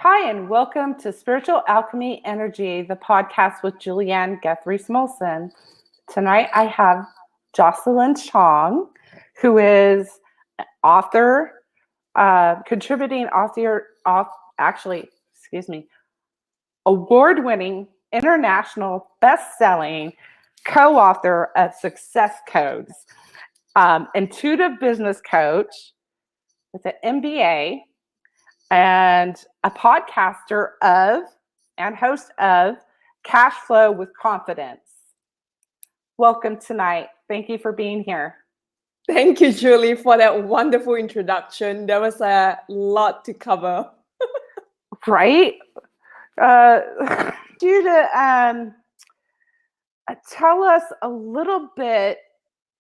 Hi, and welcome to Spiritual Alchemy Energy, the podcast with Julianne Guthrie-Smulson. Tonight I have Jocelyn Chong, who is an author, contributing author, award-winning, international best-selling co-author of Success Codes, intuitive business coach with an MBA, and a podcaster of and host of Cash Flow with Confidence. Welcome tonight. Thank you for being here. Thank you, Julie, for that wonderful introduction. There was a lot to cover. Right? You to tell us a little bit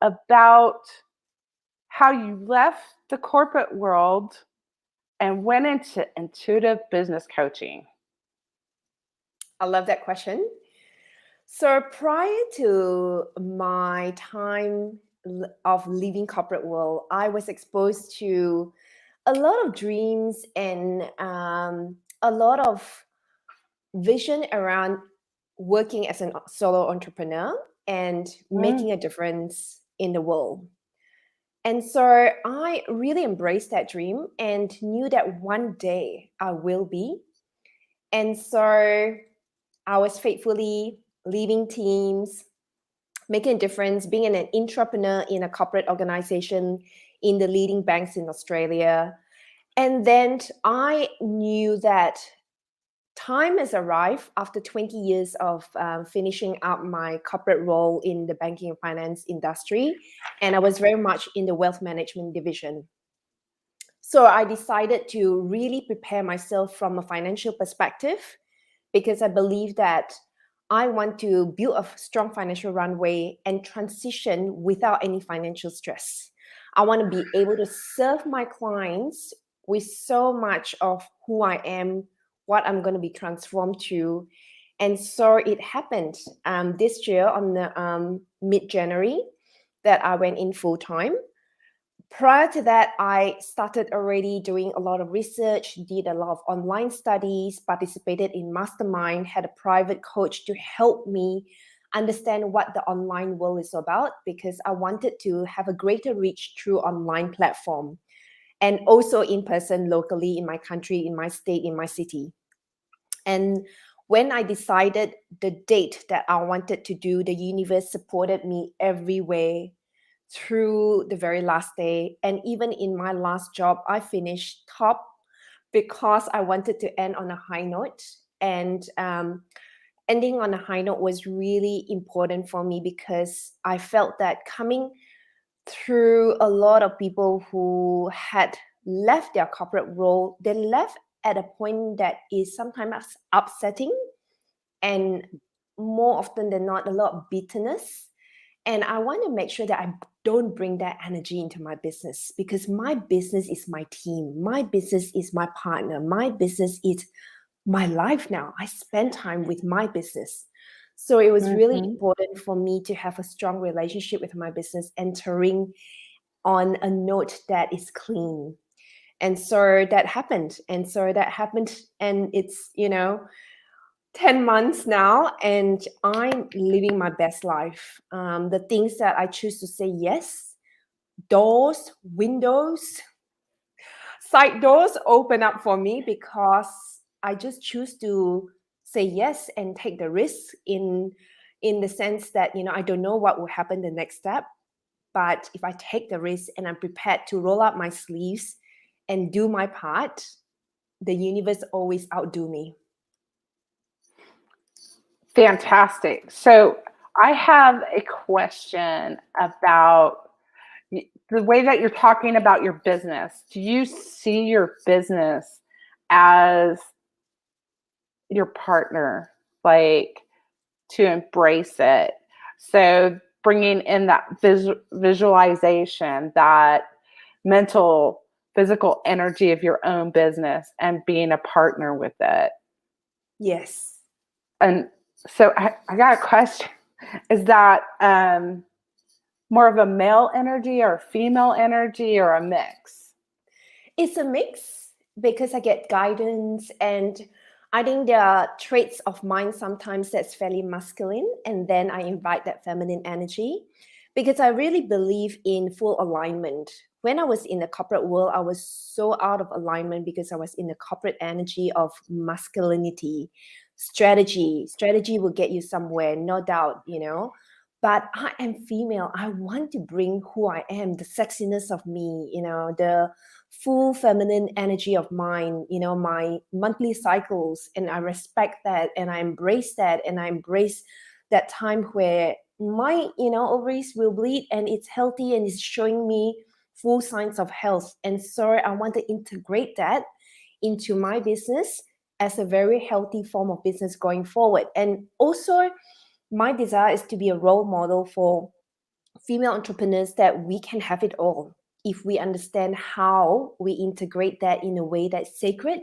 about how you left the corporate world and went into intuitive business coaching. I love that question. So prior to my time of leaving corporate world, I was exposed to a lot of dreams and a lot of vision around working as a solo entrepreneur and making a difference in the world. And so I really embraced that dream and knew that one day I will be. And so I was faithfully leading teams, making a difference, being an entrepreneur in a corporate organization in the leading banks in Australia. And then I knew that time has arrived after 20 years of finishing up my corporate role in the banking and finance industry. And I was very much in the wealth management division. So I decided to really prepare myself from a financial perspective because I believe that I want to build a strong financial runway and transition without any financial stress. I want to be able to serve my clients with so much of who I am, what I'm going to be transformed to. And so it happened this year on the mid-January that I went in full-time. Prior to that, I started already doing a lot of research, did a lot of online studies, participated in mastermind, had a private coach to help me understand what the online world is about because I wanted to have a greater reach through online platform and also in person locally in my country, in my state, in my city. And when I decided the date that I wanted to do, the universe supported me every way through the very last day. And even in my last job, I finished top because I wanted to end on a high note. And ending on a high note was really important for me because I felt that coming through a lot of people who had left their corporate role, they left at a point that is sometimes upsetting and more often than not, a lot of bitterness. And I want to make sure that I don't bring that energy into my business because my business is my team. My business is my partner. My business is my life now. I spend time with my business. So it was really important for me to have a strong relationship with my business, entering on a note that is clean. And so that happened. And it's, 10 months now, and I'm living my best life. The things that I choose to say yes, doors, windows, side doors open up for me because I just choose to say yes and take the risk in the sense that, I don't know what will happen the next step. But if I take the risk and I'm prepared to roll up my sleeves and do my part, the universe always outdo me. Fantastic. So I have a question about the way that you're talking about your business. Do you see your business as your partner, like to embrace it? So bringing in that visualization, that mental, physical energy of your own business and being a partner with it. Yes. And so I got a question. Is that more of a male energy or a female energy or a mix? It's a mix because I get guidance, and I think there are traits of mine sometimes that's fairly masculine, and then I invite that feminine energy because I really believe in full alignment. When I was in the corporate world, I was so out of alignment because I was in the corporate energy of masculinity. Strategy will get you somewhere, no doubt, but I am female. I want to bring who I am, the sexiness of me, the full feminine energy of mine, my monthly cycles. And I respect that, and I embrace that, and I embrace that time where my, ovaries will bleed and it's healthy and it's showing me full signs of health. And so I want to integrate that into my business as a very healthy form of business going forward. And also, my desire is to be a role model for female entrepreneurs, that we can have it all if we understand how we integrate that in a way that's sacred,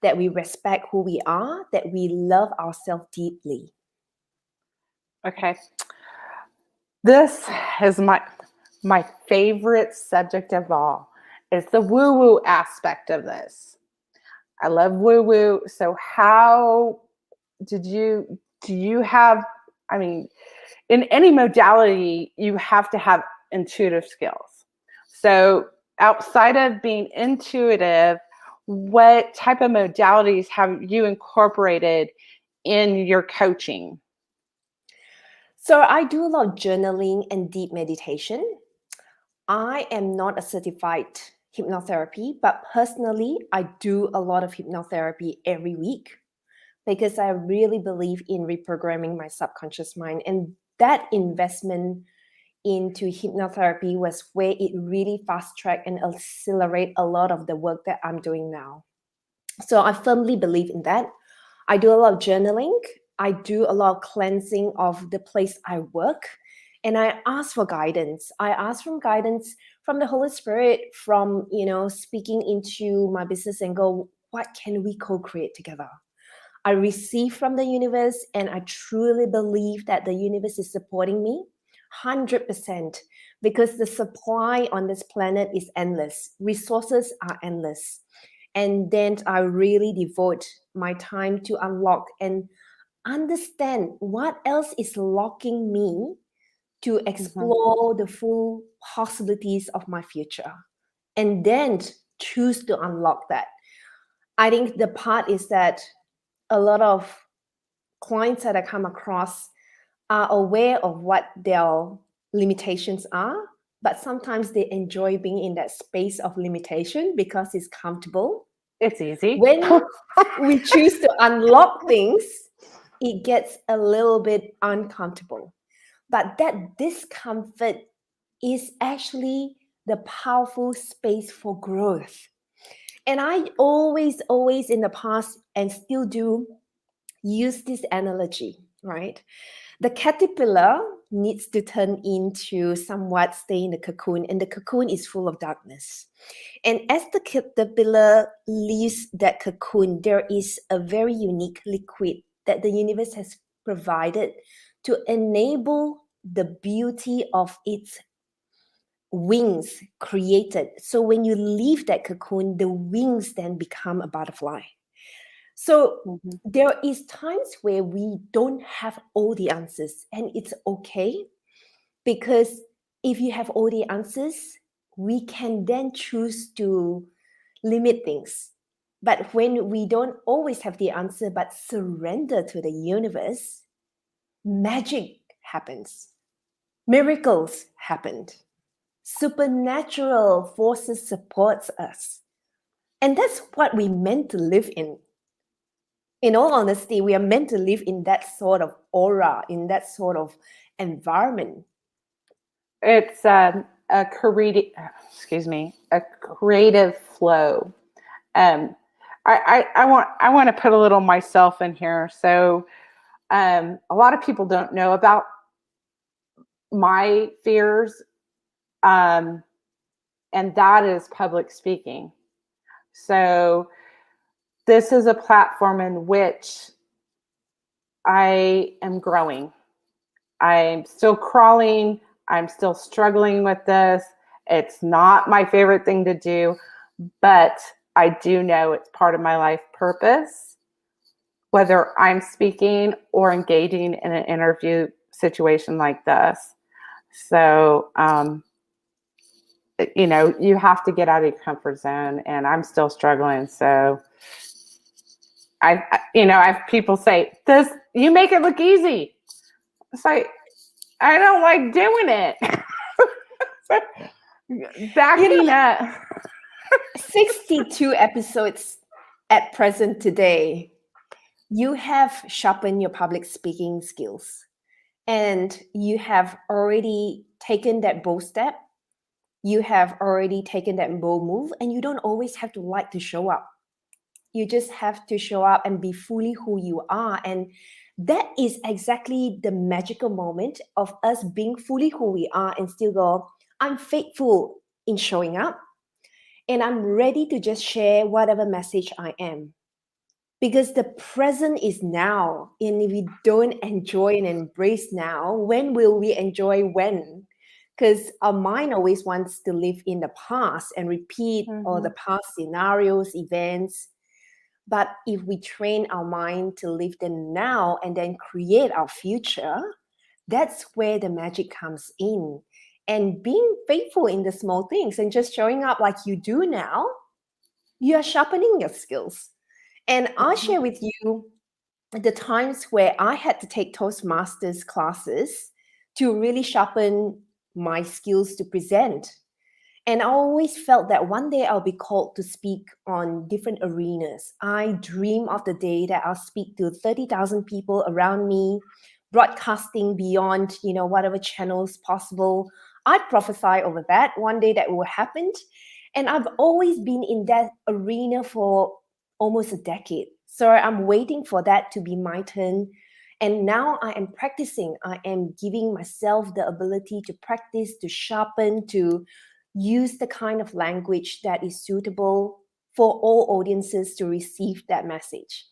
that we respect who we are, that we love ourselves deeply. Okay. This is my favorite subject of all. It's the woo-woo aspect of this. I love woo-woo. So how do you have, I mean, in any modality, you have to have intuitive skills. So outside of being intuitive, what type of modalities have you incorporated in your coaching? So I do a lot of journaling and deep meditation. I am not a certified hypnotherapy, but personally, I do a lot of hypnotherapy every week because I really believe in reprogramming my subconscious mind. And that investment into hypnotherapy was where it really fast-track and accelerate a lot of the work that I'm doing now. So I firmly believe in that. I do a lot of journaling. I do a lot of cleansing of the place I work. And I ask for guidance. I ask for guidance from the Holy Spirit, from, speaking into my business and go, what can we co-create together? I receive from the universe, and I truly believe that the universe is supporting me 100%, because the supply on this planet is endless. Resources are endless. And then I really devote my time to unlock and understand what else is locking me to explore the full possibilities of my future, and then choose to unlock that. I think the part is that a lot of clients that I come across are aware of what their limitations are, but sometimes they enjoy being in that space of limitation because it's comfortable. It's easy. When we choose to unlock things, it gets a little bit uncomfortable. But that discomfort is actually the powerful space for growth. And I always in the past, and still do, use this analogy, right? The caterpillar needs to turn into somewhat stay in the cocoon, and the cocoon is full of darkness. And as the caterpillar leaves that cocoon, there is a very unique liquid that the universe has provided to enable the beauty of its wings created. So when you leave that cocoon, the wings then become a butterfly. So there is times where we don't have all the answers, and it's okay, because if you have all the answers, we can then choose to limit things. But when we don't always have the answer but surrender to the universe, magic happens. Miracles happen. Supernatural forces supports us. And that's what we meant to live in. In all honesty, we are meant to live in that sort of aura, in that sort of environment. It's a creative, a creative flow. I want to put a little myself in here. So a lot of people don't know about my fears, and that is public speaking. So this is a platform in which I am growing. I'm still crawling. I'm still struggling with this. It's not my favorite thing to do, but I do know it's part of my life purpose, whether I'm speaking or engaging in an interview situation like this. So, you have to get out of your comfort zone, and I'm still struggling. So I have people say, "This you make it look easy." It's like I don't like doing it. So, backing up. 62 episodes at present today. You have sharpened your public speaking skills, and you have already taken that bold step. You have already taken that bold move, and you don't always have to like to show up. You just have to show up and be fully who you are. And that is exactly the magical moment of us being fully who we are and still go, I'm faithful in showing up, and I'm ready to just share whatever message I am. Because the present is now. And if we don't enjoy and embrace now, when will we enjoy when? Because our mind always wants to live in the past and repeat all the past scenarios, events. But if we train our mind to live the now and then create our future, that's where the magic comes in. And being faithful in the small things and just showing up like you do now, you are sharpening your skills. And I'll share with you the times where I had to take Toastmasters classes to really sharpen my skills to present. And I always felt that one day I'll be called to speak on different arenas. I dream of the day that I'll speak to 30,000 people around me, broadcasting beyond, whatever channels possible. I prophesy over that one day that will happen. And I've always been in that arena for almost a decade. So I'm waiting for that to be my turn. And now I am practicing. I am giving myself the ability to practice, to sharpen, to use the kind of language that is suitable for all audiences to receive that message.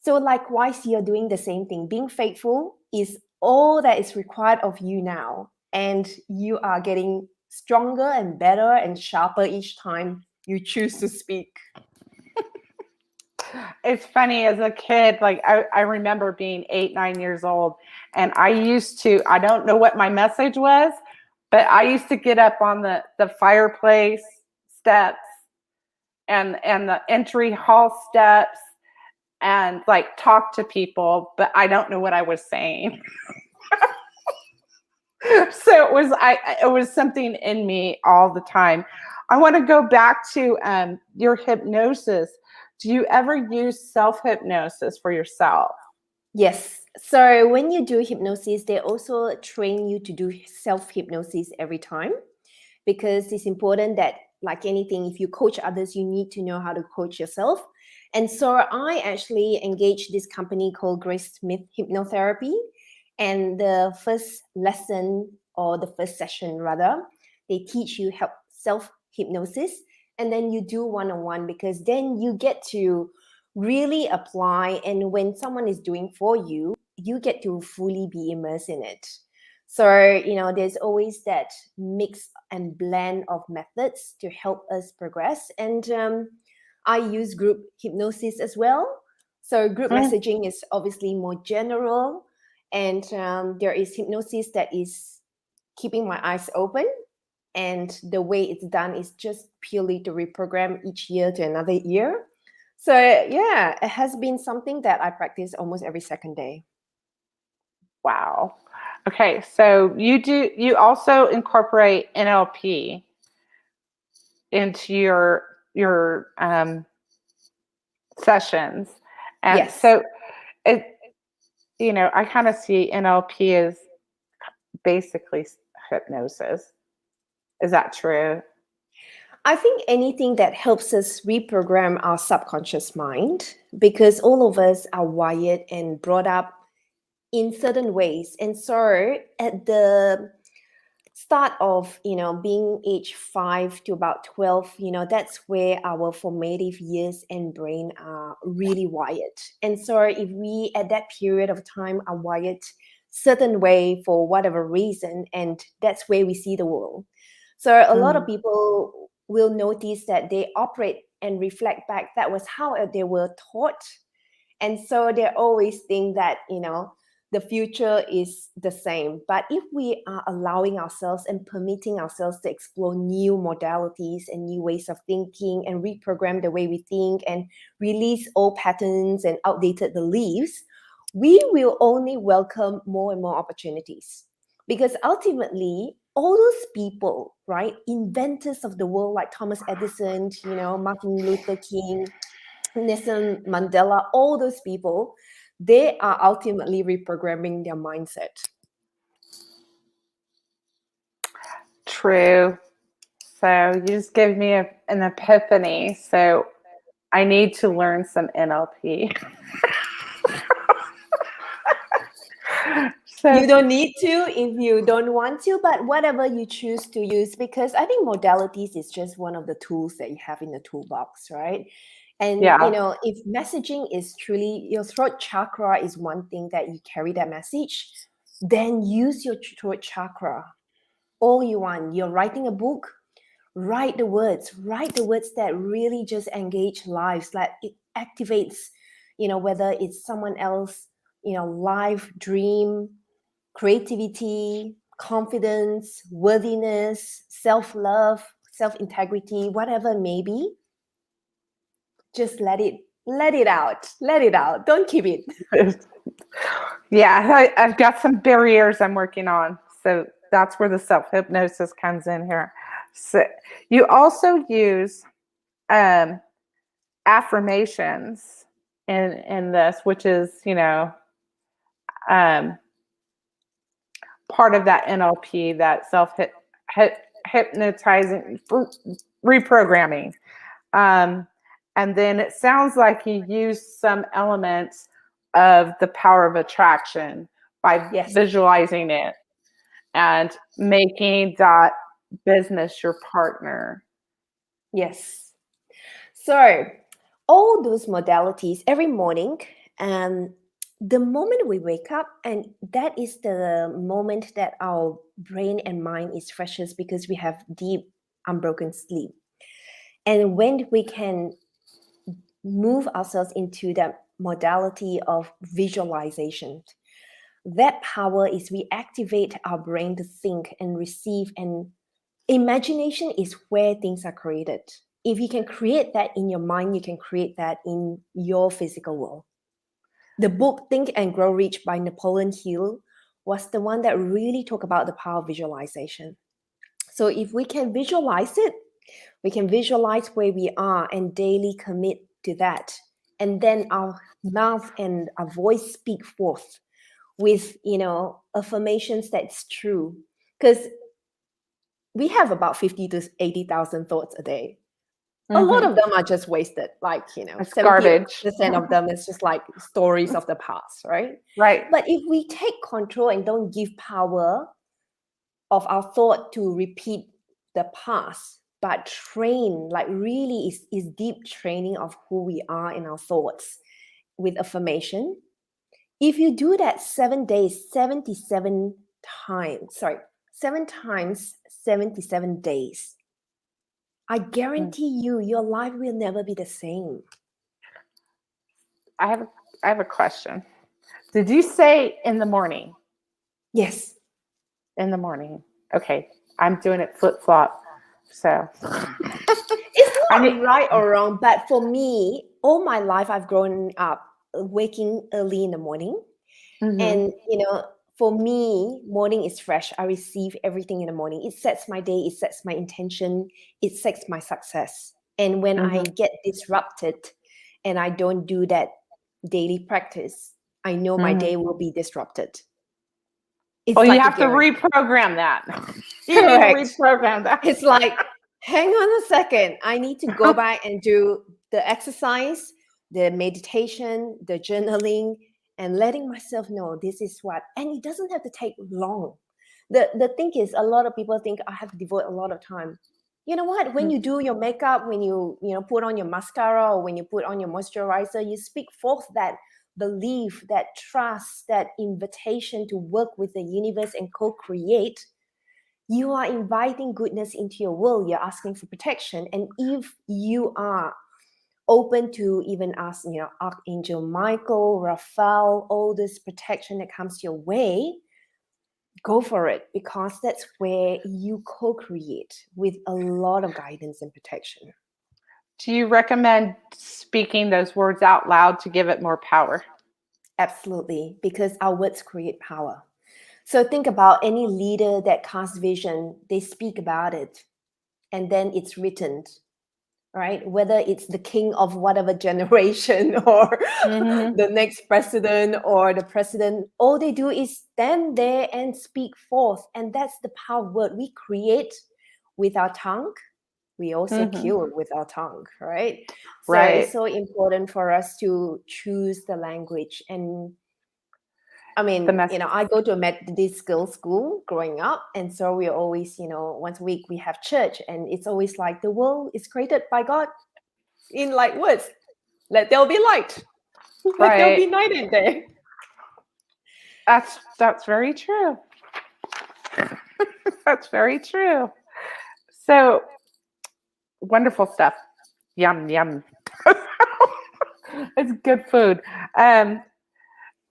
So likewise, you're doing the same thing. Being faithful is all that is required of you now. And you are getting stronger and better and sharper each time you choose to speak. It's funny, as a kid, like I remember being 8, 9 years old, and I don't know what my message was, but I used to get up on the fireplace steps and the entry hall steps and like talk to people, but I don't know what I was saying. So it was something in me all the time. I want to go back to your hypnosis. Do you ever use self-hypnosis for yourself? Yes. So when you do hypnosis, they also train you to do self-hypnosis every time, because it's important that, like anything, if you coach others, you need to know how to coach yourself. And so I actually engaged this company called Grace Smith Hypnotherapy. And the first lesson, or the first session rather, they teach you self-hypnosis, and then you do one-on-one, because then you get to really apply. And when someone is doing for you, you get to fully be immersed in it. So, there's always that mix and blend of methods to help us progress. And I use group hypnosis as well. So group messaging is obviously more general. And there is hypnosis that is keeping my eyes open. And the way it's done is just purely to reprogram each year to another year. So yeah, it has been something that I practice almost every second day. Wow. Okay, so you also incorporate NLP into your sessions, and Yes. so it I kind of see NLP as basically hypnosis. Is that true? I think anything that helps us reprogram our subconscious mind, because all of us are wired and brought up in certain ways. And so at the start of, being age 5 to about 12, that's where our formative years and brain are really wired. And so if we at that period of time are wired certain way for whatever reason, and that's where we see the world. So a lot of people will notice that they operate and reflect back, that was how they were taught. And so they always think that, the future is the same. But if we are allowing ourselves and permitting ourselves to explore new modalities and new ways of thinking and reprogram the way we think and release old patterns and outdated beliefs, we will only welcome more and more opportunities. Because ultimately, all those people, right, inventors of the world like Thomas Edison, Martin Luther King, Nelson Mandela, all those people, they are ultimately reprogramming their mindset. True. So you just gave me an epiphany. So I need to learn some NLP. So you don't need to if you don't want to, but whatever you choose to use, because I think modalities is just one of the tools that you have in the toolbox, right? And if messaging is truly your throat chakra is one thing that you carry that message, then use your throat chakra all you want. You're writing a book, write the words that really just engage lives, like it activates, whether it's someone else, life, dream, creativity, confidence, worthiness, self-love, self-integrity, whatever it may be. Just let it out. Don't keep it. Yeah, I've got some barriers I'm working on. So that's where the self-hypnosis comes in here. So you also use affirmations in this, which is, part of that NLP, that self-hypnotizing, reprogramming. And then it sounds like you use some elements of the power of attraction by visualizing it and making that business your partner. Yes. So all those modalities every morning, the moment we wake up, and that is the moment that our brain and mind is freshest because we have deep, unbroken sleep. And when we can move ourselves into the modality of visualization, that power is we activate our brain to think and receive, and imagination is where things are created. If you can create that in your mind, you can create that in your physical world. The book Think and Grow Rich by Napoleon Hill was the one that really talked about the power of visualization. So if we can visualize it, we can visualize where we are and daily commit to that. And then our mouth and our voice speak forth with, affirmations that's true. Because we have about 50 to 80,000 thoughts a day. A lot of them are just wasted. Like, It's 70% garbage. of them is just like stories of the past, right? Right. But if we take control and don't give power of our thought to repeat the past, but train, like really is deep training of who we are in our thoughts with affirmation. If you do that 7 days, 77 times, 77 days, I guarantee you, your life will never be the same. I have a question. Did you say in the morning? Yes. In the morning. Okay. I'm doing it flip-flop. So it's not right or wrong, but for me, all my life I've grown up waking early in the morning. And for me, morning is fresh. I receive everything in the morning. It sets my day, it sets my intention, it sets my success. And when I get disrupted and I don't do that daily practice, I know my day will be disrupted. It's you have to reprogram that. You need to reprogram that. It's like, hang on a second. I need to go back and do the exercise, the meditation, the journaling, and letting myself know this is what. And it doesn't have to take long. The thing is, a lot of people think I have to devote a lot of time. You know what? When you do your makeup, when you put on your mascara, or when you put on your moisturizer, you speak forth that belief, that trust, that invitation to work with the universe and co-create. You are inviting goodness into your world. You're asking for protection. And if you are open to even ask, Archangel Michael, Raphael, all this protection that comes your way, go for it, because that's where you co-create with a lot of guidance and protection. Do you recommend speaking those words out loud to give it more power? Absolutely, because our words create power. So think about any leader that casts vision, they speak about it, and then it's written, right? Whether it's the king of whatever generation or Mm-hmm. the next president or the president, all they do is stand there and speak forth. And that's the power word we create with our tongue. We also Mm-hmm. kill with our tongue, right? So Right. it's so important for us to choose the language. And I mean, I go to a Methodist girls' school growing up, and so we always, once a week we have church, and it's always like the world is created by God in light words. Let there be light. Let there be night in there. That's very true. That's very true. So wonderful stuff. Yum yum. It's good food.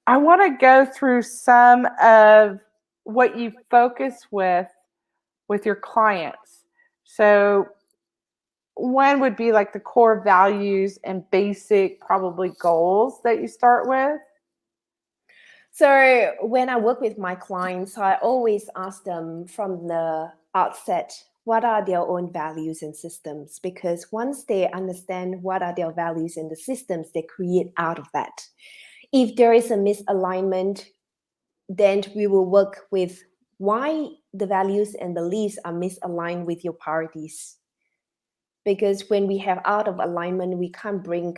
I want to go through some of what you focus with your clients. So one would be like the core values and basic probably goals that you start with. So when I work with my clients, I always ask them from the outset, what are their own values and systems? Because once they understand what are their values and the systems, they create out of that. If there is a misalignment, then we will work with why the values and beliefs are misaligned with your priorities. Because when we have out of alignment, we can't bring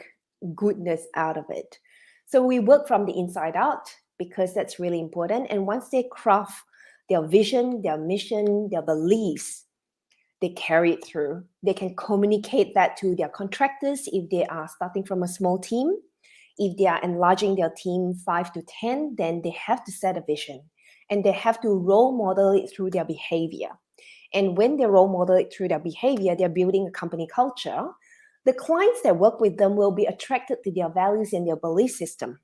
goodness out of it. So we work from the inside out, because that's really important. And once they craft their vision, their mission, their beliefs, they carry it through. They can communicate that to their contractors if they are starting from a small team. If they are enlarging their team 5 to 10, then they have to set a vision, and they have to role model it through their behavior. And when they role model it through their behavior, they're building a company culture. The clients that work with them will be attracted to their values and their belief system.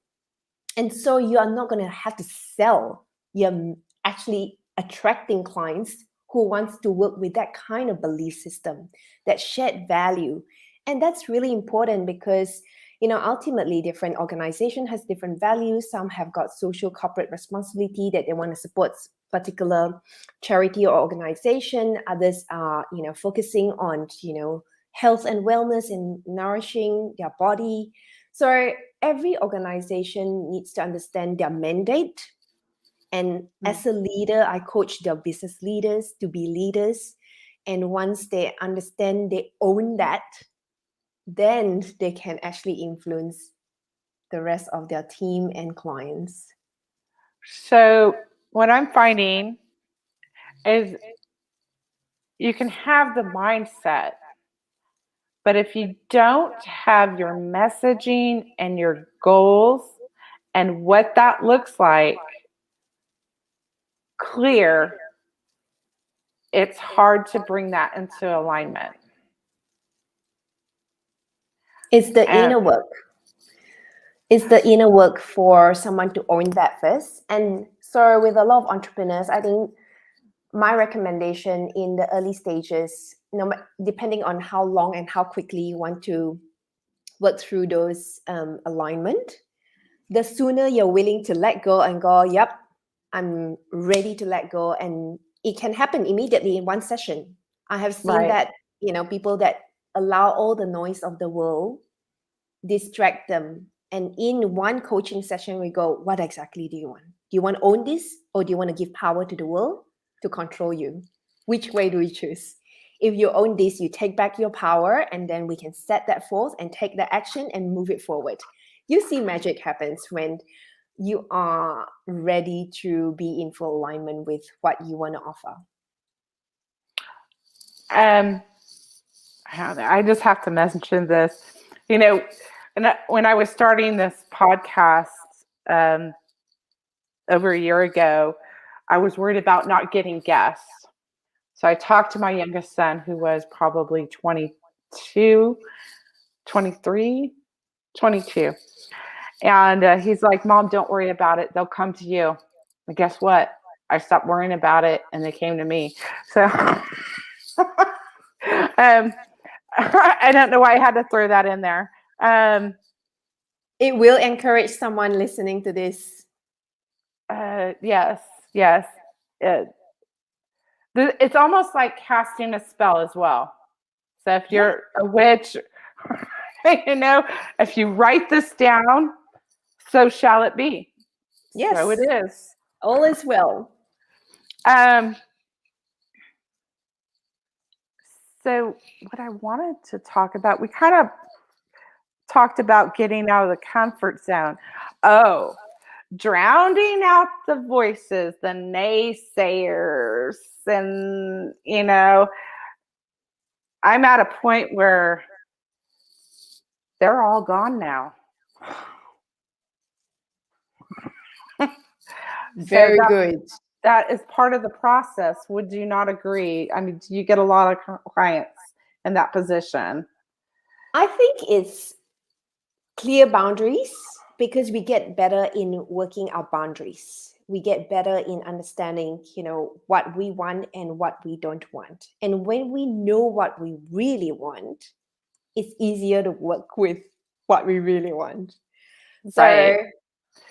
And so you are not going to have to sell. You're actually attracting clients who wants to work with that kind of belief system, that shared value. And that's really important because, ultimately different organization has different values. Some have got social corporate responsibility that they want to support particular charity or organization. Others are, focusing on, health and wellness and nourishing their body. So every organization needs to understand their mandate. And as a leader, I coach their business leaders to be leaders. And once they understand, they own that, then they can actually influence the rest of their team and clients. So what I'm finding is you can have the mindset, but if you don't have your messaging and your goals and what that looks like clear, it's hard to bring that into alignment. It's the inner work. It's the inner work for someone to own that first. And so with a lot of entrepreneurs, I think my recommendation in the early stages, depending on how long and how quickly you want to work through those alignment, the sooner you're willing to let go and go, yep, I'm ready to let go. And it can happen immediately in one session. I have seen that, people that allow all the noise of the world distract them. And in one coaching session, we go, what exactly do you want? Do you want to own this, or do you want to give power to the world to control you? Which way do we choose? If you own this, you take back your power, and then we can set that forth and take the action and move it forward. You see magic happens when you are ready to be in full alignment with what you want to offer. I just have to mention this. When I was starting this podcast over a year ago, I was worried about not getting guests. So I talked to my youngest son, who was probably 22, 23, 22. And he's like, Mom, don't worry about it. They'll come to you. And guess what? I stopped worrying about it and they came to me. So I don't know why I had to throw that in there. It will encourage someone listening to this. Yes. It's almost like casting a spell as well. So if you're a witch, if you write this down, so shall it be. Yes. So it is. All is well. So what I wanted to talk about, we kind of talked about getting out of the comfort zone. Oh, drowning out the voices, the naysayers. And, I'm at a point where they're all gone now. Very good. That is part of the process. Would you not agree? I mean, do you get a lot of clients in that position? I think it's clear boundaries, because we get better in working our boundaries. We get better in understanding, what we want and what we don't want. And when we know what we really want, it's easier to work with what we really want. So Right.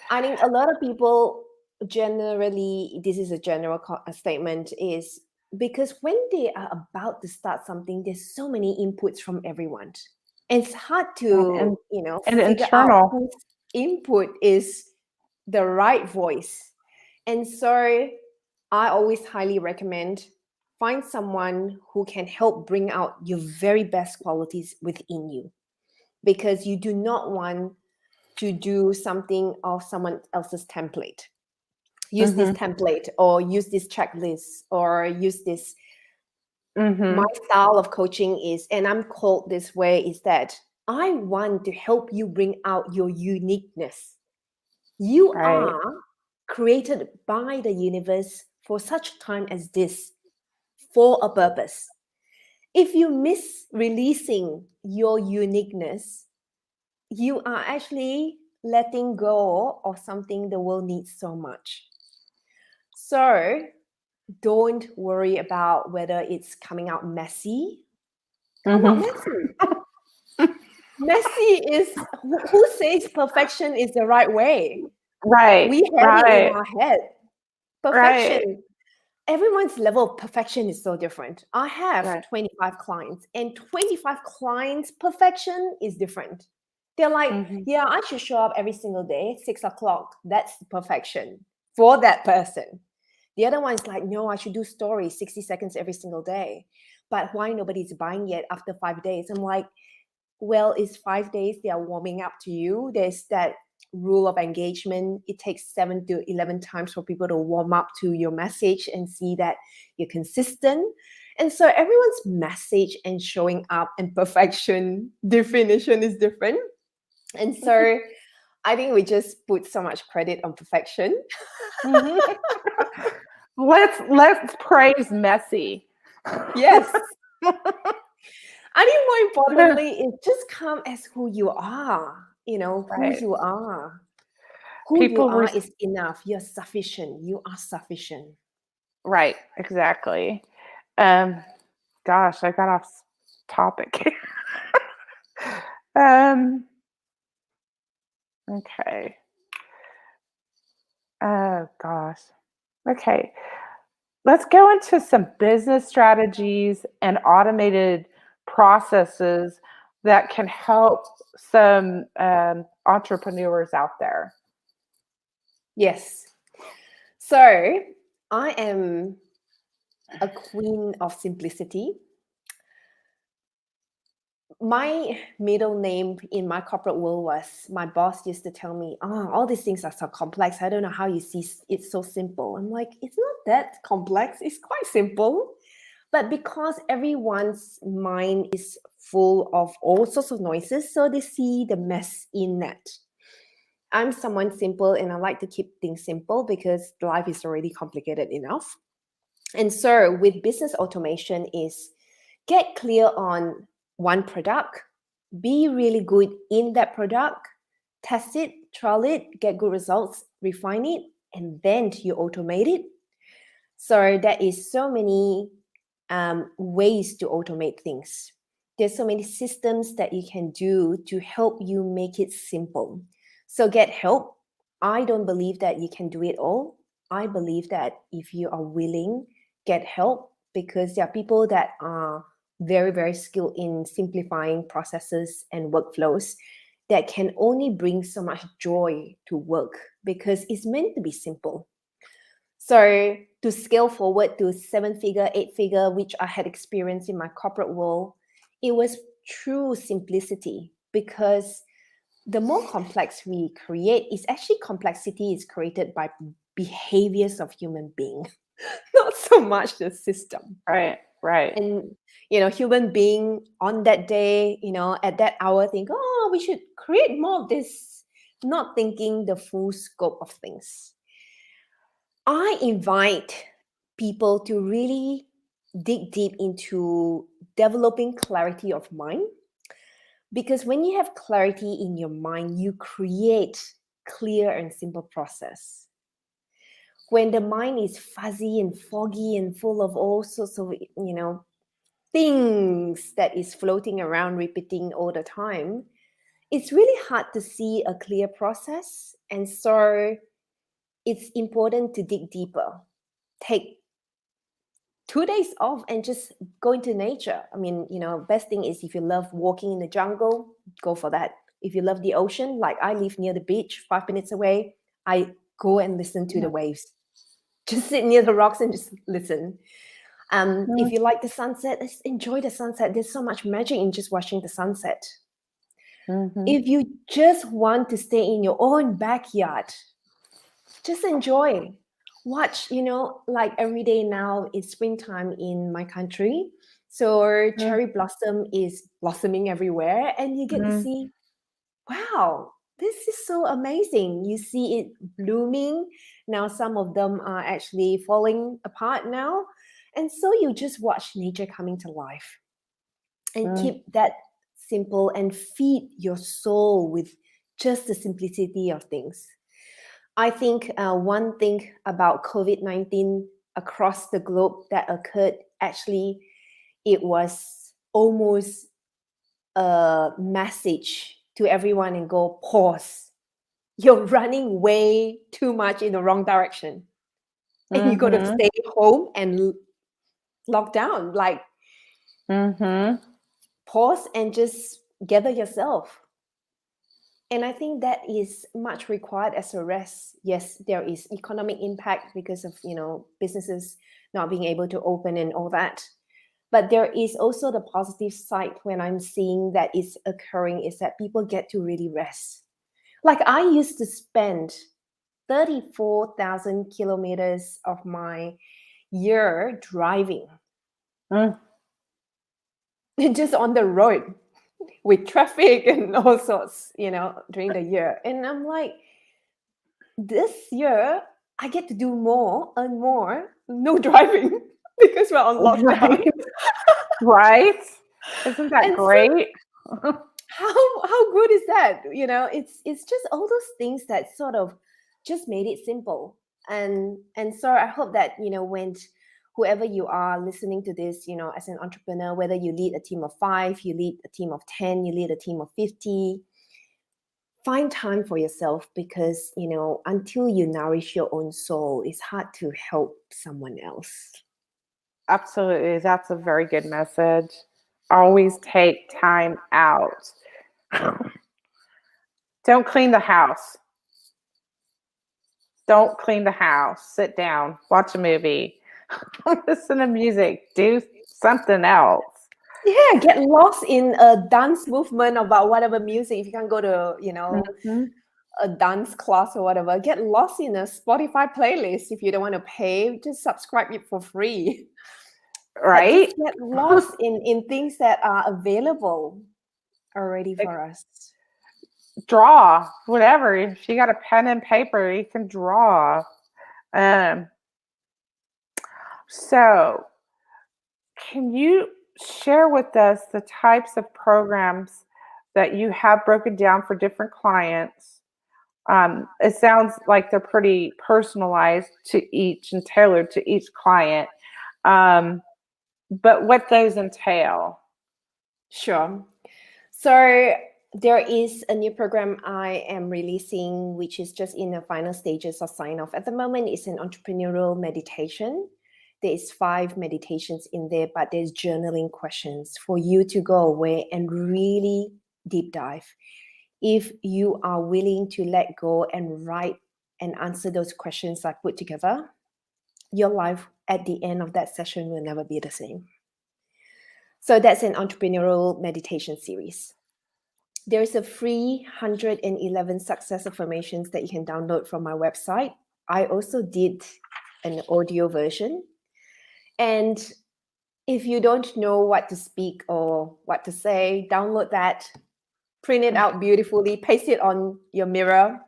I think a lot of people generally, this is a general statement, is because when they are about to start something, there's so many inputs from everyone. And it's hard to, and figure internal. out whose input is the right voice. And so I always highly recommend find someone who can help bring out your very best qualities within you, because you do not want to do something of someone else's template. Use this template, or use this checklist, or use this. My style of coaching is, and I'm called this way, is that I want to help you bring out your uniqueness. You are created by the universe for such a time as this, for a purpose. If you miss releasing your uniqueness, you are actually letting go of something the world needs so much. So don't worry about whether it's coming out messy. Come out messy. Messy is, who says perfection is the right way? Right. We have it in our head. Perfection. Right. Everyone's level of perfection is so different. I have 25 clients, and 25 clients' perfection is different. They're like, yeah, I should show up every single day, 6 o'clock. That's perfection for that person. The other one's like, no, I should do stories 60 seconds every single day. But why nobody's buying yet after 5 days? I'm like, well, it's 5 days. They are warming up to you. There's that rule of engagement. It takes 7 to 11 times for people to warm up to your message and see that you're consistent. And so everyone's message and showing up and perfection definition is different. And so I think we just put so much credit on perfection. Let's praise messy. Yes. I think more importantly, it just come as who you are. Who you are. Who you are is enough. You're sufficient. You are sufficient. Right. Exactly. Gosh, I got off topic. Okay. Oh gosh. Okay. Let's go into some business strategies and automated processes that can help some entrepreneurs out there. Yes. So I am a queen of simplicity. My middle name in my corporate world was, my boss used to tell me, all these things are so complex. I don't know how you see it's so simple. I'm like, it's not that complex. It's quite simple. But because everyone's mind is full of all sorts of noises, so they see the mess in that. I'm someone simple, and I like to keep things simple because life is already complicated enough. And so with business automation is get clear on one product, be really good in that product, test it, trial it, get good results, refine it, and then you automate it. So there is so many ways to automate things. There's so many systems that you can do to help you make it simple. So get help. I don't believe that you can do it all. I believe that if you are willing, get help, because there are people that are very, very skilled in simplifying processes and workflows that can only bring so much joy to work because it's meant to be simple. So to scale forward to 7-figure, 8-figure, which I had experienced in my corporate world, it was true simplicity, because the more complex we create is actually complexity is created by behaviors of human being, not so much the system. Right. And human being on that day, at that hour think, oh, we should create more of this, not thinking the full scope of things. I invite people to really dig deep into developing clarity of mind, because when you have clarity in your mind, you create clear and simple process. When the mind is fuzzy and foggy and full of all sorts of things that is floating around repeating all the time, it's really hard to see a clear process. And so it's important to dig deeper. Take 2 days off and just go into nature. I mean, best thing is if you love walking in the jungle, go for that. If you love the ocean, like I live near the beach, 5 minutes away, I go and listen to the waves. Just sit near the rocks and just listen. If you like the sunset, just enjoy the sunset. There's so much magic in just watching the sunset. If you just want to stay in your own backyard, just enjoy. Watch, like every day now it's springtime in my country. So cherry blossom is blossoming everywhere, and you get to see, wow, this is so amazing. You see it blooming. Now some of them are actually falling apart now. And so you just watch nature coming to life and keep that simple and feed your soul with just the simplicity of things. I think one thing about COVID-19 across the globe that occurred, actually, it was almost a message to everyone and go, pause. You're running way too much in the wrong direction. And you got to stay home and lock down. Like, pause and just gather yourself. And I think that is much required as a rest. Yes, there is economic impact because of, businesses not being able to open and all that. But there is also the positive side when I'm seeing that is occurring, is that people get to really rest. Like I used to spend 34,000 kilometers of my year driving. Just on the road with traffic and all sorts, during the year. And I'm like, this year I get to do more, earn more, no driving because we're on lockdown. Right? Isn't that great? So, how good is that? It's just all those things that sort of just made it simple. And so I hope that, when whoever you are listening to this, as an entrepreneur, whether you lead a team of 5, you lead a team of 10, you lead a team of 50, find time for yourself, because, until you nourish your own soul, it's hard to help someone else. Absolutely. That's a very good message. Always take time out. Don't clean the house. Don't clean the house. Sit down. Watch a movie. Listen to music. Do something else. Yeah, get lost in a dance movement about whatever music. If you can't go to, a dance class or whatever, get lost in a Spotify playlist. If you don't want to pay, just subscribe it for free. Right? Just get lost in things that are available already for us. Draw, whatever. If you got a pen and paper, you can draw. So, can you share with us the types of programs that you have broken down for different clients. It sounds like they're pretty personalized to each and tailored to each client. But what those entail? Sure. So there is a new program I am releasing, which is just in the final stages of sign off. At the moment, it's an entrepreneurial meditation. There's 5 meditations in there, but there's journaling questions for you to go away and really deep dive. If you are willing to let go and write and answer those questions I put together, your life at the end of that session will never be the same. So that's an entrepreneurial meditation series. There's a free 111 success affirmations that you can download from my website. I also did an audio version. And if you don't know what to speak or what to say, download that, print it out beautifully, paste it on your mirror,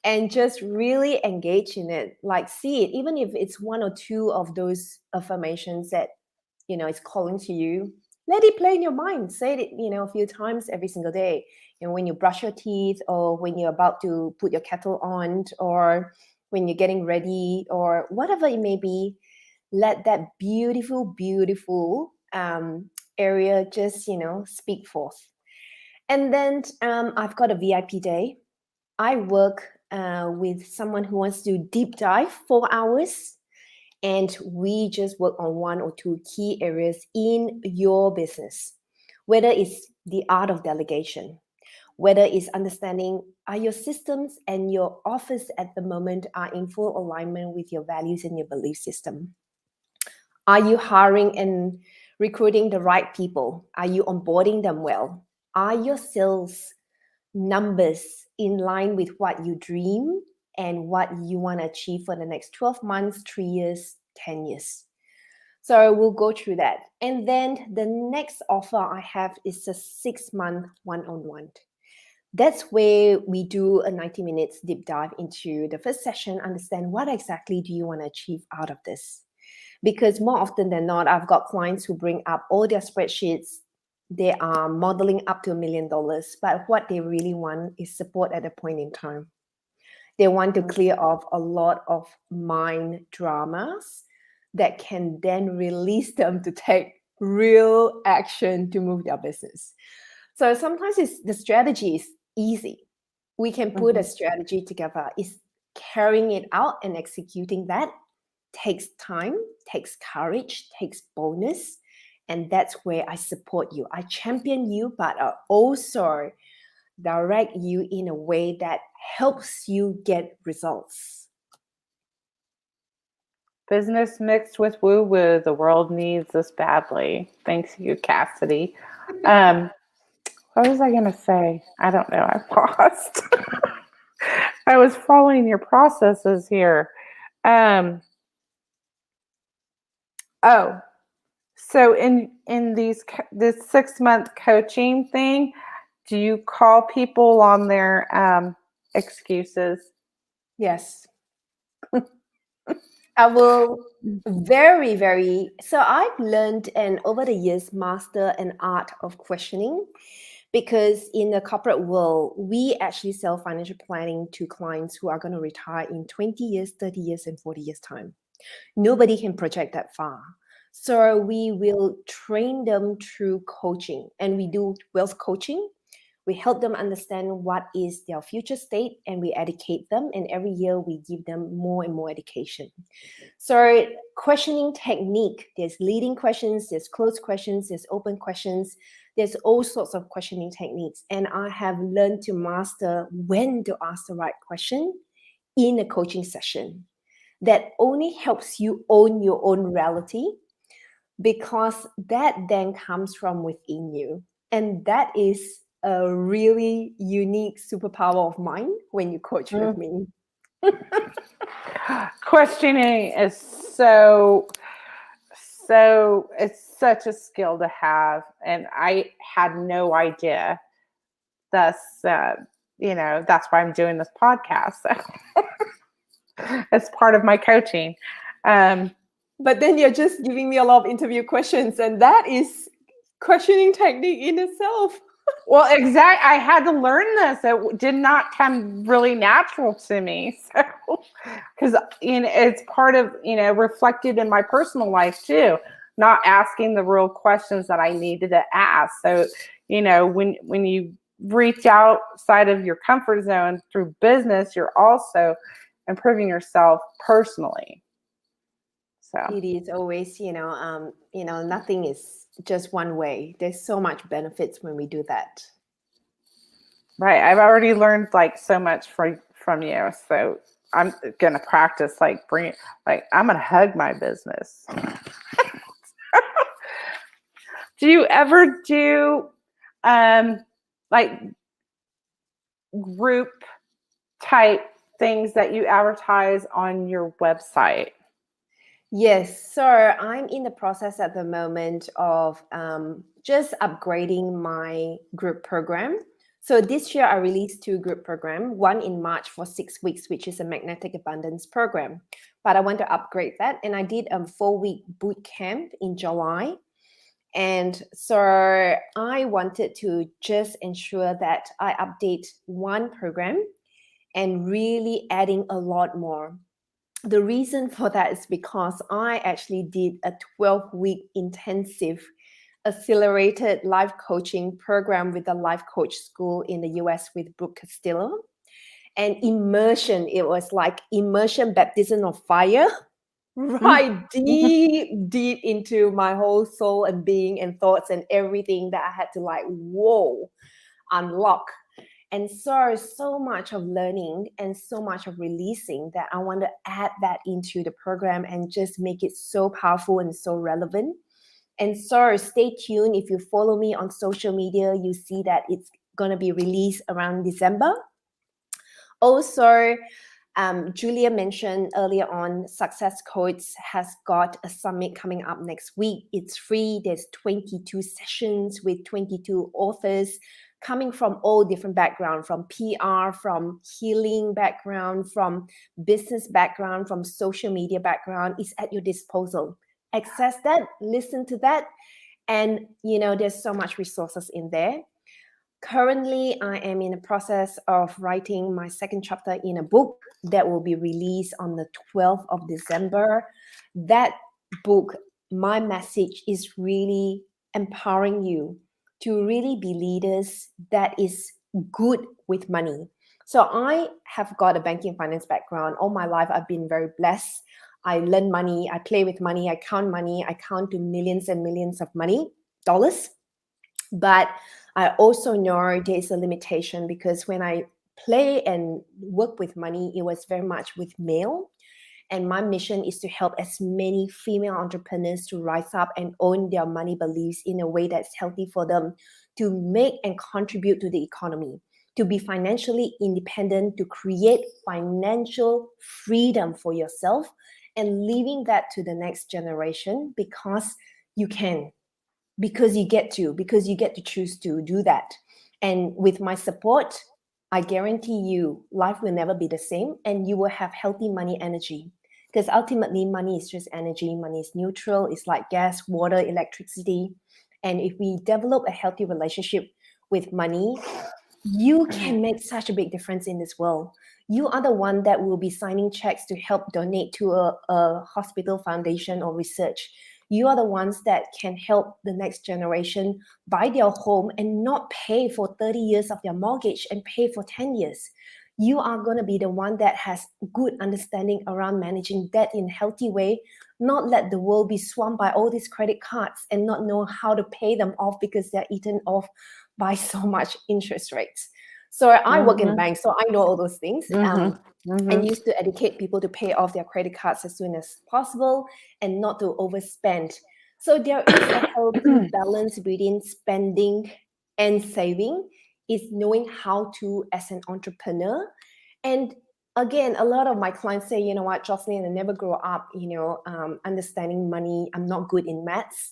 and just really engage in it. Like, see it, even if it's 1 or 2 of those affirmations that, it's calling to you, let it play in your mind. Say it, a few times every single day. When you brush your teeth, or when you're about to put your kettle on, or when you're getting ready, or whatever it may be, let that beautiful, beautiful area just, speak forth. And then I've got a VIP day. I work with someone who wants to deep dive 4 hours. And we just work on 1 or 2 key areas in your business, whether it's the art of delegation, whether it's understanding are your systems and your office at the moment are in full alignment with your values and your belief system. Are you hiring and recruiting the right people? Are you onboarding them well? Are your sales numbers in line with what you dream and what you want to achieve for the next 12 months, 3 years, 10 years? So we'll go through that. And then the next offer I have is a 6-month one-on-one. That's where we do a 90 minutes deep dive into the first session, understand what exactly do you want to achieve out of this. Because more often than not, I've got clients who bring up all their spreadsheets. They are modeling up to $1 million, but what they really want is support at a point in time. They want to clear off a lot of mind dramas that can then release them to take real action to move their business. So sometimes the strategy is easy. We can put a strategy together. It's carrying it out and executing that takes time, takes courage, takes boldness. And that's where I support you. I champion you, but I also direct you in a way that helps you get results. Business mixed with woo-woo. The world needs this badly. Thanks you, Cassidy. What was I going to say? I don't know. I've lost. I was following your processes here. So in this 6-month coaching thing, do you call people on their excuses? Yes. I will very, very. So I've learned and over the years master an art of questioning, because in the corporate world, we actually sell financial planning to clients who are going to retire in 20 years, 30 years, and 40 years time. Nobody can project that far. So we will train them through coaching, and we do wealth coaching. We help them understand what is their future state, and we educate them. And every year we give them more and more education. So questioning technique, there's leading questions, there's closed questions, there's open questions. There's all sorts of questioning techniques. And I have learned to master when to ask the right question in a coaching session. That only helps you own your own reality, because that then comes from within you. And that is a really unique superpower of mine when you coach with me. Questioning is it's such a skill to have, and I had no idea. Thus, that's why I'm doing this podcast. It's part of my coaching. But then you're just giving me a lot of interview questions, and that is questioning technique in itself. Well, exactly. I had to learn this. It did not come really natural to me. So, because it's part of reflected in my personal life too, not asking the real questions that I needed to ask. So, when you reach outside of your comfort zone through business, you're also improving yourself personally. So, It is always, nothing is just one way. There's so much benefits when we do that. right. I've already learned like so much from you. So I'm gonna practice I'm gonna hug my business. Do you ever do like group type things that you advertise on your website? Yes, so I'm in the process at the moment of just upgrading my group program. So this year I released 2 group programs, one in March for 6 weeks, which is a magnetic abundance program. But I want to upgrade that. And I did a 4-week boot camp in July. And so I wanted to just ensure that I update one program and really adding a lot more. The reason for that is because I actually did a 12-week intensive accelerated life coaching program with the life coach school in the US with Brooke Castillo. And immersion, it was like immersion baptism of fire, right deep into my whole soul and being and thoughts and everything that I had to unlock. And so much of learning and so much of releasing that I want to add that into the program and just make it so powerful and so relevant. And so stay tuned. If you follow me on social media, you see that it's going to be released around December. Also, Julia mentioned earlier on, Success Codes has got a summit coming up next week. It's free. There's 22 sessions with 22 authors coming from all different backgrounds, from PR, from healing background, from business background, from social media background. It's at your disposal. Access that, listen to that. And, there's so much resources in there. Currently, I am in the process of writing my second chapter in a book that will be released on the 12th of December. That book, my message is really empowering you to really be leaders that is good with money. So I have got a banking and finance background. All my life, I've been very blessed. I learn money, I play with money, I count to millions and millions of dollars. But I also know there's a limitation because when I play and work with money, it was very much with male. And my mission is to help as many female entrepreneurs to rise up and own their money beliefs in a way that's healthy for them to make and contribute to the economy, to be financially independent, to create financial freedom for yourself and leaving that to the next generation because you can. Because you get to choose to do that. And with my support, I guarantee you life will never be the same and you will have healthy money energy. Because ultimately, money is just energy. Money is neutral. It's like gas, water, electricity. And if we develop a healthy relationship with money, you can make such a big difference in this world. You are the one that will be signing checks to help donate to a hospital foundation or research. You are the ones that can help the next generation buy their home and not pay for 30 years of their mortgage and pay for 10 years. You are going to be the one that has good understanding around managing debt in a healthy way, not let the world be swamped by all these credit cards and not know how to pay them off because they're eaten off by so much interest rates. So I work in a bank, so I know all those things. And used to educate people to pay off their credit cards as soon as possible and not to overspend. So there is a healthy balance between spending and saving, is knowing how to as an entrepreneur. And again, a lot of my clients say, you know what, Jocelyn, I never grow up, understanding money. I'm not good in maths.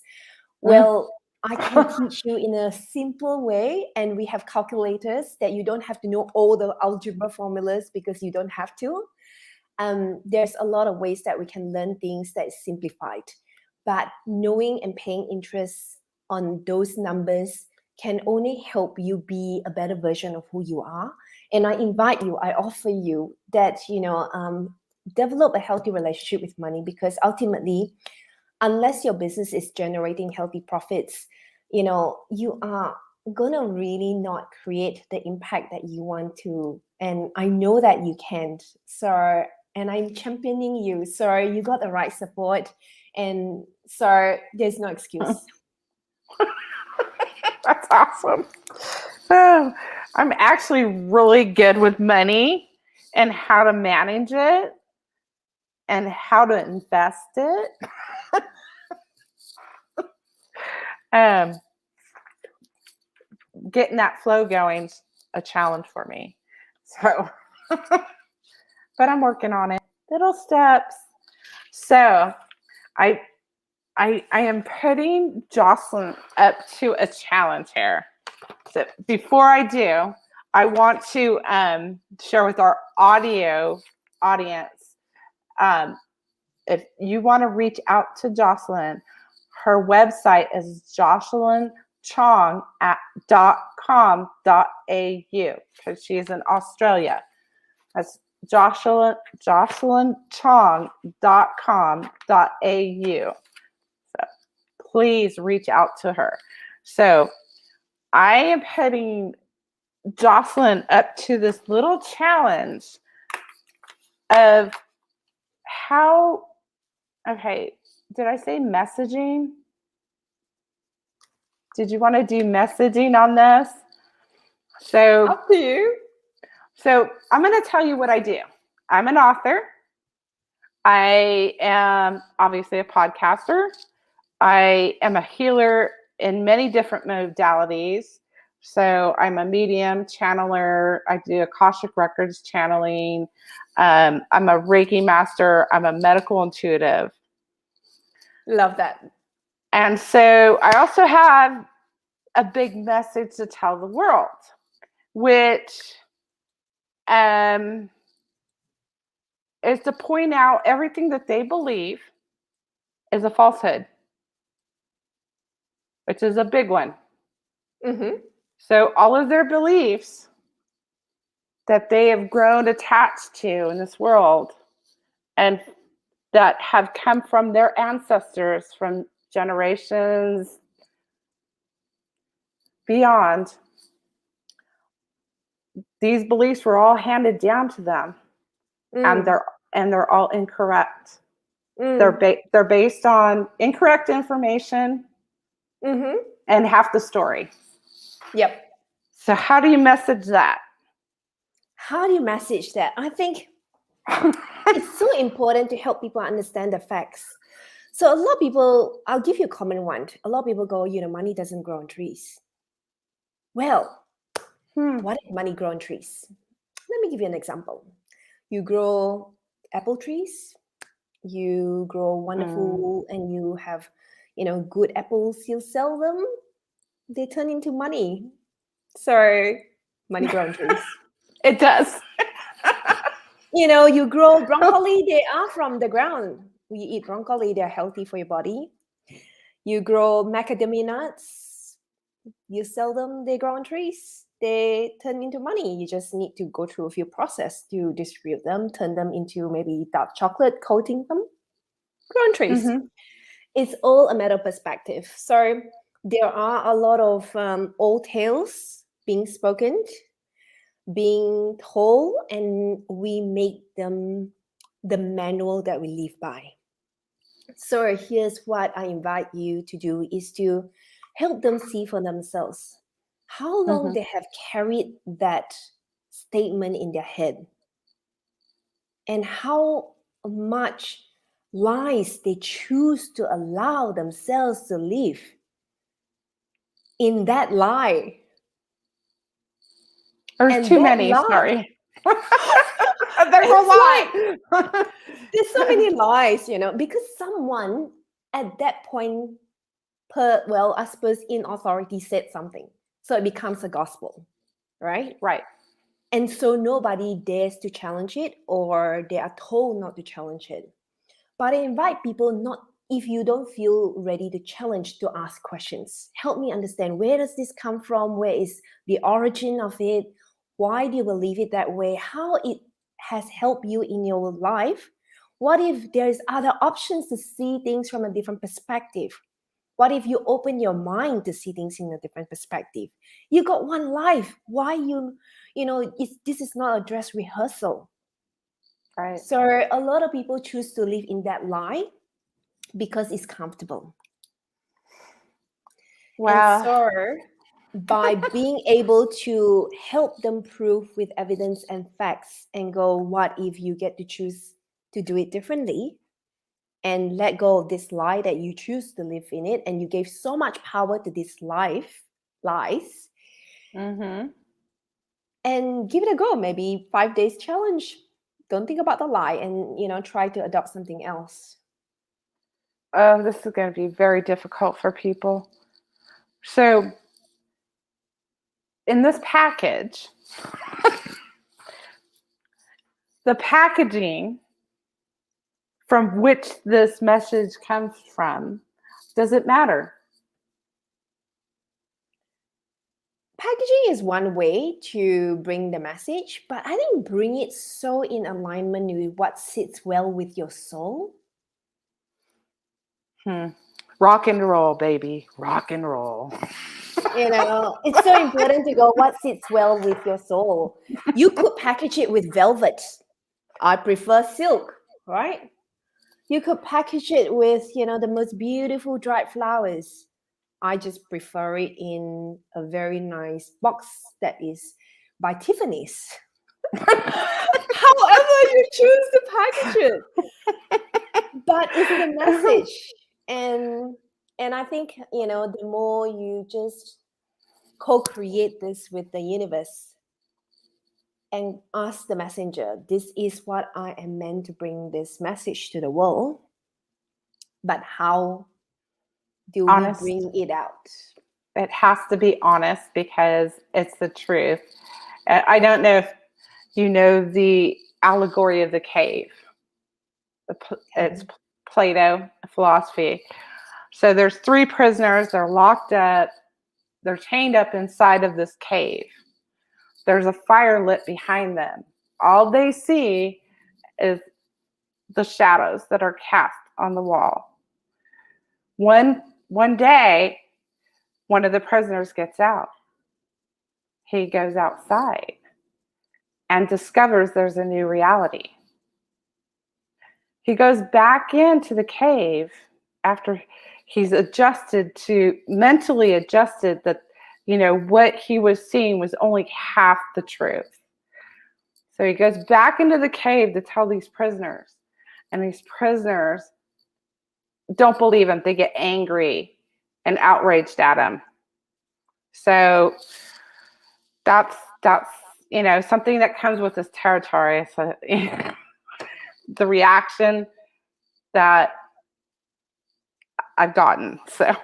Well, I can teach you in a simple way, and we have calculators that you don't have to know all the algebra formulas because you don't have to. There's a lot of ways that we can learn things that is simplified, but knowing and paying interest on those numbers can only help you be a better version of who you are. And I invite you, I offer you that, develop a healthy relationship with money, because ultimately, unless your business is generating healthy profits, you are gonna really not create the impact that you want to. And I know that you can't. So, and I'm championing you. So you got the right support. And so there's no excuse. That's awesome. Oh, I'm actually really good with money and how to manage it and how to invest it. Getting that flow going's a challenge for me. So, but I'm working on it. Little steps. So, I am putting Jocelyn up to a challenge here. So before I do, I want to share with our audio audience. If you want to reach out to Jocelyn, her website is jocelynchong.com.au because she's in Australia. That's jocelynchong.com.au. So please reach out to her. So I am putting Jocelyn up to this little challenge of how, okay, did I say messaging? Did you want to do messaging on this? So Up to you. So I'm going to tell you what I do. I'm an author. I am obviously a podcaster. I am a healer in many different modalities. So I'm a medium, channeler. I do Akashic Records channeling. I'm a Reiki master. I'm a medical intuitive. Love that. And so I also have a big message to tell the world, which is to point out everything that they believe is a falsehood, which is a big one. Mm-hmm. So all of their beliefs that they have grown attached to in this world and that have come from their ancestors from generations beyond, these beliefs were all handed down to them, and they're all incorrect. They're based on incorrect information and half the story. Yep. So how do you message that? How do you message that? I think it's so important to help people understand the facts. So a lot of people, I'll give you a common one. A lot of people go, money doesn't grow on trees. Well, what if money grow on trees? Let me give you an example. You grow apple trees, you grow wonderful, and you have, good apples, you sell them, they turn into money. So money grow on trees. It does. You grow broccoli, they are from the ground. You eat broccoli, they're healthy for your body. You grow macadamia nuts, you sell them, they grow on trees. They turn into money. You just need to go through a few processes to distribute them, turn them into maybe dark chocolate, coating them, grow on trees. It's all a matter of perspective. So there are a lot of old tales being spoken, being told, and we make them the manual that we live by. So here's what I invite you to do is to help them see for themselves how long they have carried that statement in their head and how much lies they choose to allow themselves to live in that lie. There's too many, sorry. There's a lot. There's so many lies, because someone at that point, I suppose in authority said something. So it becomes a gospel, right? Right. And so nobody dares to challenge it, or they are told not to challenge it. But I invite people not if you don't feel ready to challenge, to ask questions. Help me understand, where does this come from? Where is the origin of it? Why do you believe it that way? How it has helped you in your life? What if there's other options to see things from a different perspective? What if you open your mind to see things in a different perspective? You got one life. Why this is not a dress rehearsal. Right. So a lot of people choose to live in that lie because it's comfortable. Wow. And so by being able to help them prove with evidence and facts and go, what if you get to choose to do it differently and let go of this lie that you choose to live in it, and you gave so much power to this lies, Mm-hmm. and give it a go. Maybe 5 days challenge. Don't think about the lie, and try to adopt something else. Oh, this is going to be very difficult for people. So, in this package, the packaging from which this message comes from, does it matter? Packaging is one way to bring the message, but I think bring it so in alignment with what sits well with your soul. Rock and roll, baby. Rock and roll. It's so important to go, what sits well with your soul. You could package it with velvet. I prefer silk, right? You could package it with, the most beautiful dried flowers. I just prefer it in a very nice box that is by Tiffany's. However you choose to package it. But it's the message. And I think, the more you just co-create this with the universe and ask the messenger, this is what I am meant to bring this message to the world. But how do Honest. we bring it out? It has to be honest because it's the truth. I don't know if you know the allegory of the cave. It's Plato philosophy. So there's 3 prisoners. They're locked up. They're chained up inside of this cave. There's a fire lit behind them. All they see is the shadows that are cast on the wall. One day, one of the prisoners gets out. He goes outside and discovers there's a new reality. He goes back into the cave after he's mentally adjusted that, what he was seeing was only half the truth. So he goes back into the cave to tell these prisoners, and these prisoners don't believe him. They get angry and outraged at him. So that's something that comes with this territory. So the reaction that I've gotten. So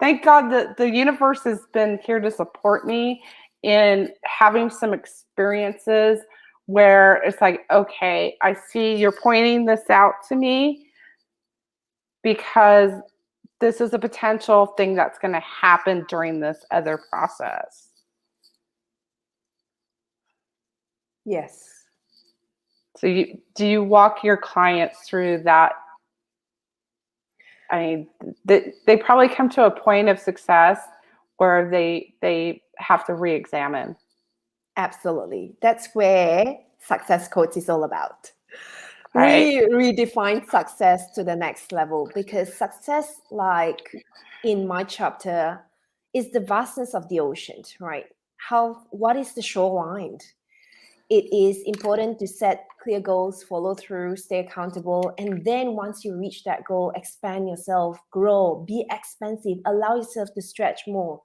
thank God that the universe has been here to support me in having some experiences where it's like, okay, I see you're pointing this out to me because this is a potential thing that's going to happen during this other process. Yes. So do you walk your clients through that? I mean, they probably come to a point of success where they have to re-examine. Absolutely. That's where Success Coach is all about. Right. We redefine success to the next level, because success, like in my chapter, is the vastness of the ocean, right? What is the shoreline? It is important to set clear goals, follow through, stay accountable. And then once you reach that goal, expand yourself, grow, be expansive, allow yourself to stretch more.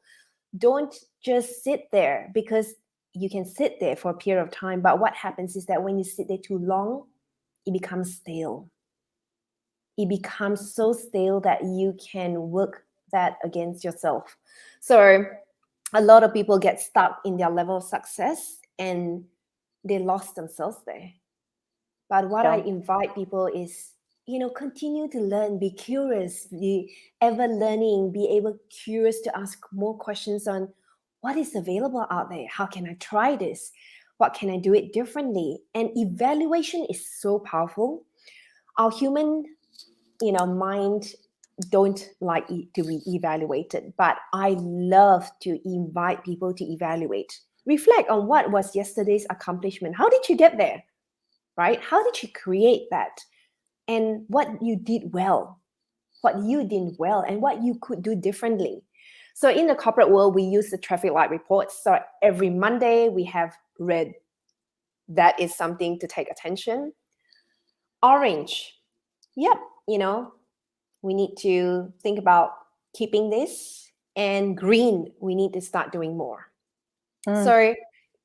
Don't just sit there, because you can sit there for a period of time. But what happens is that when you sit there too long, it becomes stale. It becomes so stale that you can work that against yourself. So a lot of people get stuck in their level of success and they lost themselves there. But what I invite people is continue to learn, be curious, be ever learning, be able curious to ask more questions on what is available out there. How can I try this? What can I do it differently? And evaluation is so powerful. Our human, mind don't like to be evaluated, but I love to invite people to evaluate. Reflect on what was yesterday's accomplishment. How did you get there? Right? How did you create that? And what you did well, and what you could do differently. So in the corporate world, we use the traffic light reports. So every Monday we have red. That is something to take attention. Orange. Yep. We need to think about keeping this. And green, we need to start doing more. So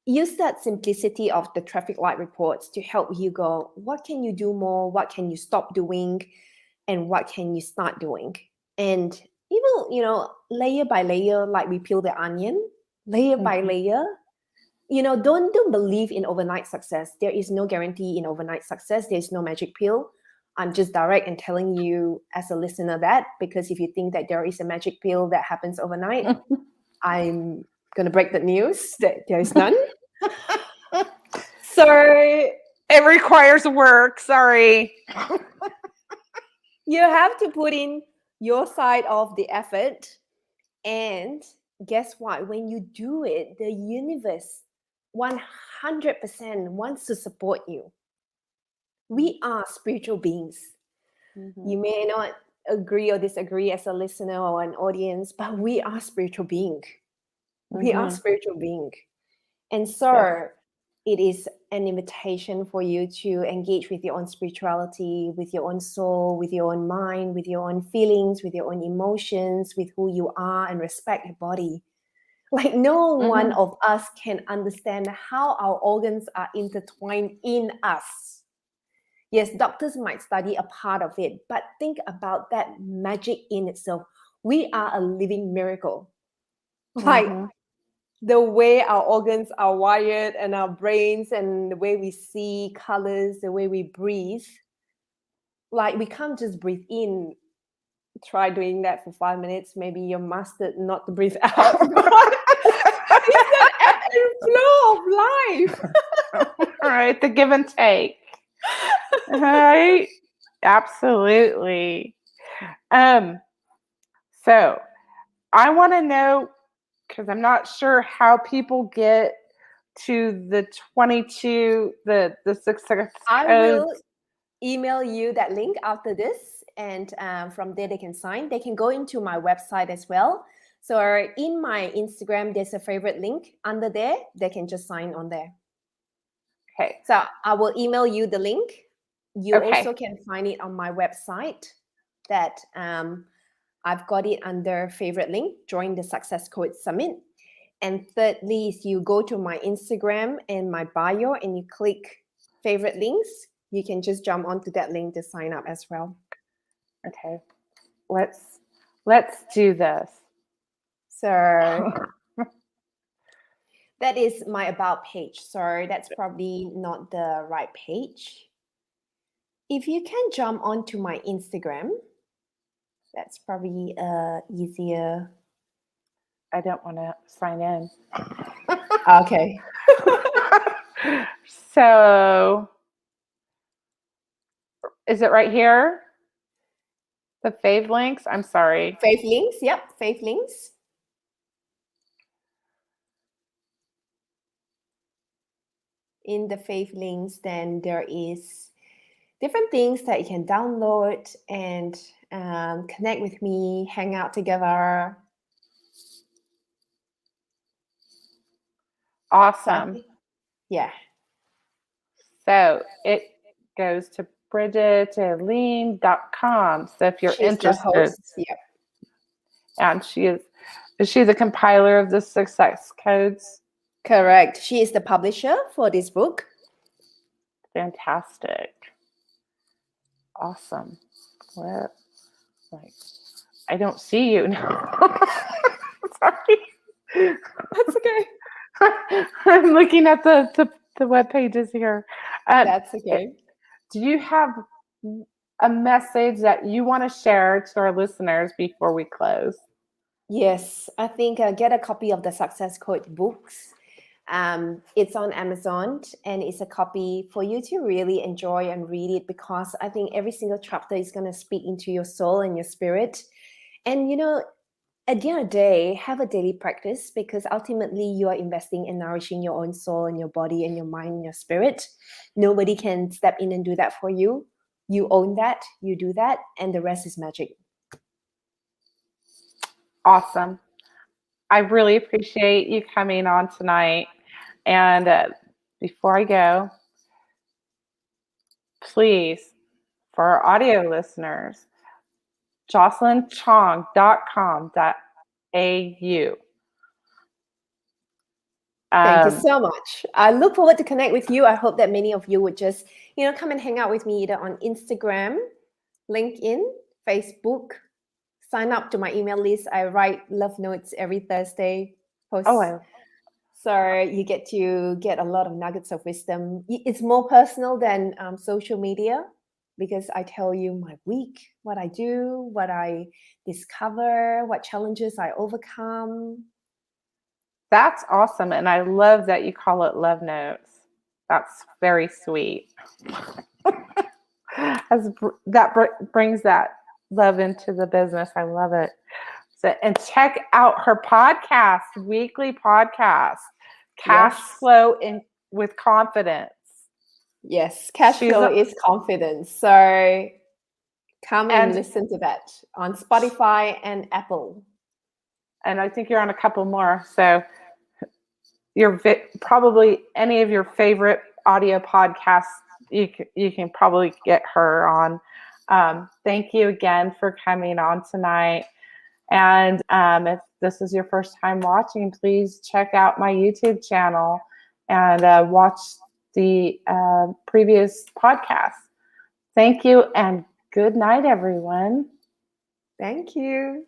use that simplicity of the traffic light reports to help you go, what can you do more? What can you stop doing? And what can you start doing? And even, layer by layer, like we peel the onion, layer by layer, don't believe in overnight success. There is no guarantee in overnight success. There's no magic pill. I'm just direct and telling you as a listener that, because if you think that there is a magic pill that happens overnight, I'm going to break the news that there is none. So it requires work. Sorry. You have to put in your side of the effort. And guess what? When you do it, the universe 100% wants to support you. We are spiritual beings. You may not agree or disagree as a listener or an audience, but we are spiritual beings. We are spiritual beings. And so it is an invitation for you to engage with your own spirituality, with your own soul, with your own mind, with your own feelings, with your own emotions, with who you are, and respect your body. Like no one of us can understand how our organs are intertwined in us. Yes, doctors might study a part of it, but think about that magic in itself. We are a living miracle. Like the way our organs are wired and our brains and the way we see colors, the way we breathe. Like we can't just breathe in. Try doing that for 5 minutes. Maybe you're mastered not to breathe out. It's an ebb and flow of life. All right, the give and take. All right, absolutely. So I want to know, because I'm not sure how people get to the 22, the success. I will email you that link after this, and from there they can sign. They can go into my website as well. So in my Instagram, there's a favorite link under there. They can just sign on there. Okay. So I will email you the link. You also can find it on my website that I've got it under favorite link, join the Success Code Summit. And thirdly, if you go to my Instagram and my bio and you click favorite links, you can just jump onto that link to sign up as well. Okay. Let's do this. So that is my about page. So that's probably not the right page. If you can jump onto my Instagram, that's probably easier. I don't want to sign in. Okay. So is it right here? The fave links? I'm sorry. Fave links. Yep. Fave links. In the fave links, then there is different things that you can download and connect with me, hang out together. Awesome. Yeah. So it goes to bridgetaline.com. So if you're interested. Yep. And is she the compiler of the success codes? Correct. She is the publisher for this book. Fantastic. Awesome. What? Like, I don't see you now. Sorry. That's okay. I'm looking at the web pages here. That's okay. Do you have a message that you want to share to our listeners before we close? Yes, I think get a copy of the Success Code books. It's on Amazon, and it's a copy for you to really enjoy and read it, because I think every single chapter is going to speak into your soul and your spirit. And, at the end of the day, have a daily practice, because ultimately you are investing in nourishing your own soul and your body and your mind and your spirit. Nobody can step in and do that for you. You own that, you do that, and the rest is magic. Awesome. I really appreciate you coming on tonight. And before I go, please, for our audio listeners, jocelynchong.com.au. Thank you so much. I look forward to connect with you. I hope that many of you would just, come and hang out with me either on Instagram, LinkedIn, Facebook. Sign up to my email list. I write love notes every Thursday. So you get to get a lot of nuggets of wisdom. It's more personal than social media, because I tell you my week, what I do, what I discover, what challenges I overcome. That's awesome. And I love that you call it love notes. That's very sweet. Brings that love into the business. I love it. So, and check out her podcast, weekly podcast, Cash Flow with Confidence. Yes, cash flow is confidence. So come and listen to that on Spotify and Apple. And I think you're on a couple more. So you're probably any of your favorite audio podcasts, you can probably get her on. Thank you again for coming on tonight. And if this is your first time watching, please check out my YouTube channel and watch the previous podcast. Thank you, and good night, everyone. Thank you.